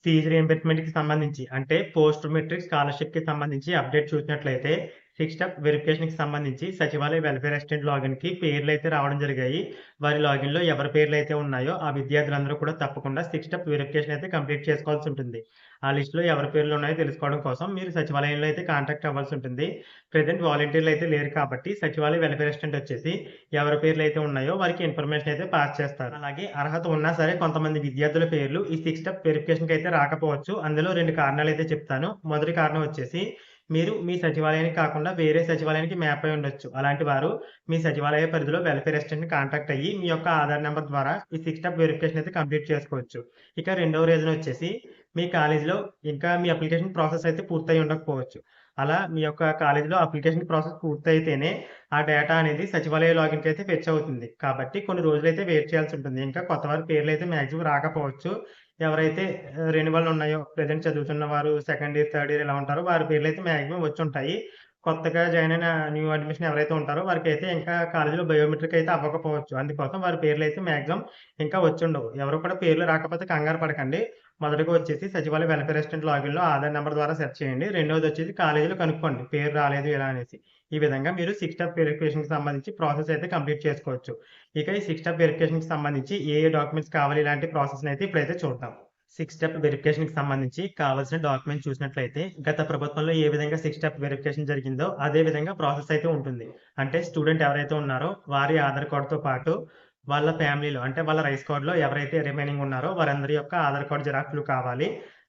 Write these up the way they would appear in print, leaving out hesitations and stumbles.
Fee రీయింబర్స్‌మెంట్‌కి సంబంధించి అంటే post matric స్కాలర్‌షిప్‌కి సంబంధించి అప్డేట్ చూసినట్లయితే 6 స్టెప్ వెరిఫికేషన్‌కి సంబంధించి సచివాలయ వెల్ఫేర్ అసిస్టెంట్ లాగిన్‌కి పేర్లయితే రావడం జరిగాయి. వారి లాగిన్‌లో ఎవరి పేర్లయితే ఉన్నాయో ఆ విద్యార్థులందరూ కూడా తప్పకుండా 6 స్టెప్ వెరిఫికేషన్ అయితే కంప్లీట్ చేసుకోవాల్సి ఉంటుంది. ఆ లిస్ట్‌లో ఎవరి పేర్లు ఉన్నాయో తెలుసుకోవడం కోసం మీరు సచివాలయంలో అయితే కాంటాక్ట్ అవ్వాల్సి ఉంటుంది. ప్రెజెంట్ వాలంటీర్లు అయితే లేరు కాబట్టి సచివాలయ వెల్ఫేర్ అసిస్టెంట్ వచ్చేసి ఎవరి పేర్లయితే ఉన్నాయో వారికి ఇన్ఫర్మేషన్ అయితే పాస్ చేస్తారు. అలాగే అర్హత ఉన్నా సరే కొంతమంది విద్యార్థుల పేర్లు ఈ 6 స్టెప్ వెరిఫికేషన్‌కి అయితే రాకపోవచ్చు. అందులో 2 కారణాలైతే చెప్తాను. మొదటి కారణం వచ్చేసి మీరు మీ సచివాలయానికి కాకుండా వేరే సచివాలయానికి మ్యాప్ అయ్యి ఉండొచ్చు. అలాంటి వారు మీ సచివాలయ పరిధిలో వెల్ఫేర్ అసిస్టెంట్‌ని కాంటాక్ట్ అయ్యి మీ యొక్క ఆధార్ నంబర్ ద్వారా ఈ 6 స్టెప్ వెరిఫికేషన్ అయితే కంప్లీట్ చేసుకోవచ్చు. ఇక రెండవ రీజన్ వచ్చేసి మీ కాలేజీలో ఇంకా మీ అప్లికేషన్ ప్రాసెస్ అయితే పూర్తయి ఉండకపోవచ్చు. అలా మీ యొక్క కాలేజీలో అప్లికేషన్ ప్రాసెస్ పూర్తయితేనే ఆ డేటా అనేది సచివాలయ లాగిన్‌కి అయితే ఫెచ్ అవుతుంది. కాబట్టి కొన్ని రోజులైతే వెయిట్ చేయాల్సి ఉంటుంది. ఇంకా కొత్త వారి పేర్లయితే మాక్సిమం రాకపోవచ్చు. ఎవరైతే రెన్యువల్ ఉన్నాయో ప్రెజెంట్ చదువుతున్న వారు సెకండ్ ఇయర్, థర్డ్ ఇయర్ ఇలా ఉంటారో వారి పేర్లయితే మాక్సిమం వచ్చుంటాయి. కొత్తగా జాయిన్ అయిన న్యూ అడ్మిషన్ ఎవరైతే ఉంటారో వారికైతే ఇంకా కాలేజీలో బయోమెట్రిక్ అయితే అవ్వకపోవచ్చు. అందుకోసం వారి పేర్లయితే మాక్సిమం ఇంకా వచ్చుండవు. ఎవరు కూడా పేర్లు రాకపోతే కంగారు పడకండి. మొదటగా వచ్చేసి సచివాలయ వెల్ఫేర్ అసిస్టెంట్ లాగిన్‌లో ఆధార్ నంబర్ ద్వారా సెర్చ్ చేయండి. రెండోదొచ్చేసి కాలేజీలో కనుక్కోండి. పేరు రాలేదు ఇలా అనేసి. ఈ విధంగా మీరు 6 స్టెప్ వెరిఫికేషన్‌కి సంబంధించి ప్రాసెస్ అయితే కంప్లీట్ చేసుకోవచ్చు. ఇక ఈ 6 స్టెప్ వెరిఫికేషన్‌కి సంబంధించి ఏ డాక్యుమెంట్స్ కావాలి ఇలాంటి ప్రాసెస్‌ని అయితే ఇప్పుడైతే చూద్దాం. 6 స్టెప్ వెరిఫికేషన్‌కి సంబంధించి కావాల్సిన డాక్యుమెంట్స్ చూసినట్లయితే గత ప్రభుత్వంలో ఏ విధంగా 6 స్టెప్ వెరిఫికేషన్ జరిగిందో అదే విధంగా ప్రాసెస్ అయితే ఉంటుంది. అంటే స్టూడెంట్ ఎవరైతే ఉన్నారో వారి ఆధార్ కార్డ్‌తో పాటు వాళ్ళ ఫ్యామిలీలో అంటే వాళ్ళ రైస్ కార్డ్‌లో ఎవరైతే రిమైనింగ్ ఉన్నారో వారందరి యొక్క ఆధార్ కార్డ్ జిరాక్స్‌లు కావాలి.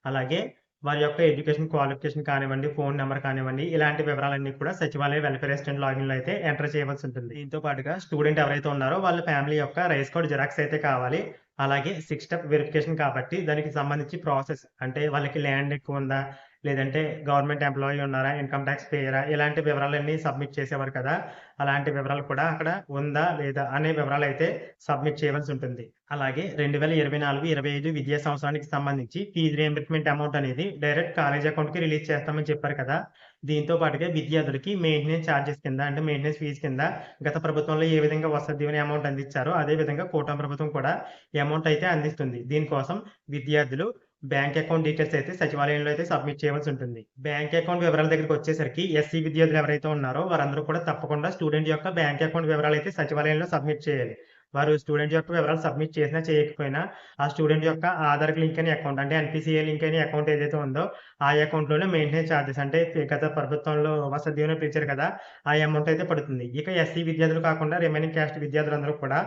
అలాగే వారి యొక్క ఎడ్యుకేషన్ క్వాలిఫికేషన్ కానివ్వండి, ఫోను నంబర్ కానివ్వండి, ఇలాంటి వివరాలన్నీ కూడా సచివాలయ వెల్ఫేర్ అసిస్టెంట్ లాగిన్‌లో అయితే ఎంటర్ చేయవలసి ఉంటుంది. దీంతో పాటుగా స్టూడెంట్ ఎవరైతే ఉన్నారో వాళ్ళ ఫ్యామిలీ యొక్క రైస్ కార్డ్ జిరాక్స్ అయితే కావాలి. అలాగే 6 స్టెప్ వెరిఫికేషన్ కాబట్టి దానికి సంబంధించి ప్రాసెస్ అంటే వాళ్ళకి ల్యాండ్ ఎక్కువుందా? లేదంటే గవర్నమెంట్ ఎంప్లాయీ ఉన్నారా? ఇన్‌కమ్ టాక్స్ పేయరా? ఇలాంటి వివరాలన్నీ సబ్మిట్ చేసేవారు కదా! అలాంటి వివరాలు కూడా అక్కడ ఉందా? లేదా? అనే వివరాలైతే సబ్మిట్ చేయవలసి ఉంటుంది. అలాగే 2024, 25 విద్యా సంవత్సరానికి సంబంధించి ఫీజు రీయింబర్స్‌మెంట్ అమౌంట్ అనేది డైరెక్ట్ కాలేజీ అకౌంట్‌కి రిలీజ్ చేస్తామని చెప్పారు కదా! దీంతో పాటుగా విద్యార్థులకి మెయింటెనెన్స్ చార్జెస్ కింద అంటే మెయింటెనెన్స్ ఫీజ్ కింద గత ప్రభుత్వంలో ఏ విధంగా వసతి దీవెన అమౌంట్ అందించారో అదే విధంగా కూటమి ప్రభుత్వం కూడా ఈ అమౌంట్ అయితే అందిస్తుంది. దీనికోసం విద్యార్థులు బ్యాంక్ అకౌంట్ డీటెయిల్స్ అయితే సచివాలయంలో అయితే సబ్మిట్ చేయవలసి ఉంటుంది. బ్యాంక్ అకౌంట్ వివరాల దగ్గరికొచ్చేసరికి ఎస్సీ విద్యార్థులు ఎవరైతే ఉన్నారో వారందరూ కూడా తప్పకుండా స్టూడెంట్ యొక్క బ్యాంక్ అకౌంట్ వివరాలైతే సచివాలయంలో సబ్మిట్ చేయాలి. వారు స్టూడెంట్ యొక్క వివరాలు సబ్మిట్ చేసినా, చేయకపోయినా ఆ స్టూడెంట్ యొక్క ఆధార్‌కి లింక్ అయిన అకౌంట్ అంటే ఎన్‌పీసీఐ లింక్ అయిన అకౌంట్ ఏదైతే ఉందో ఆ అకౌంట్‌లోనే మెయింటెనెన్స్ చార్జెస్ అంటే గత ప్రభుత్వంలో వసతి దీవెన పిలిచారు కదా! ఆ అమౌంట్ అయితే పడుతుంది. ఇక ఎస్సీ విద్యార్థులు కాకుండా రిమైనింగ్ క్యాస్ట్ విద్యార్థులందరూ కూడా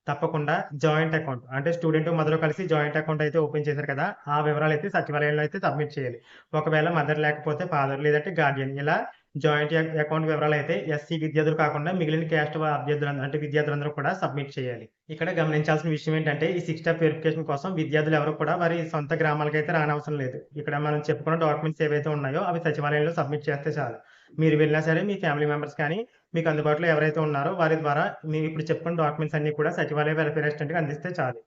తప్పకుండా జాయింట్ అకౌంట్ అంటే స్టూడెంట్, మదర్ కలిసి జాయింట్ అకౌంట్ అయితే ఓపెన్ చేశారు కదా! ఆ వివరాలైతే సచివాలయంలో అయితే సబ్మిట్ చేయాలి. ఒకవేళ మదర్ లేకపోతే ఫాదర్ లేదంటే గార్డియన్ ఇలా జాయింట్ అకౌంట్ వివరాలైతే ఎస్సీ విద్యార్థులు కాకుండా మిగిలిన క్యాస్ట్ అభ్యర్థులందరూ అంటే విద్యార్థులందరూ కూడా సబ్మిట్ చేయాలి. ఇక్కడ గమనించాల్సిన విషయం ఏంటంటే ఈ 6 స్టెప్ వెరిఫికేషన్ కోసం విద్యార్థులు ఎవరు కూడా వారి సొంత గ్రామాలకైతే రానవసరం లేదు. ఇక్కడ మనం చెప్పుకున్న డాక్యుమెంట్స్ ఏవైతే ఉన్నాయో అవి సచివాలయంలో సబ్మిట్ చేస్తే చాలు. మీరు వెళ్ళినా సరే మీ ఫ్యామిలీ మెంబర్స్ కానీ మీకు అందుబాటులో ఎవరైతే ఉన్నారో వారి ద్వారా మీరు ఇప్పుడు చెప్పుకున్న డాక్యుమెంట్స్ అన్నీ కూడా సచివాలయ వెల్ఫేర్ అసిస్టెంట్‌కి అందిస్తే చాలు.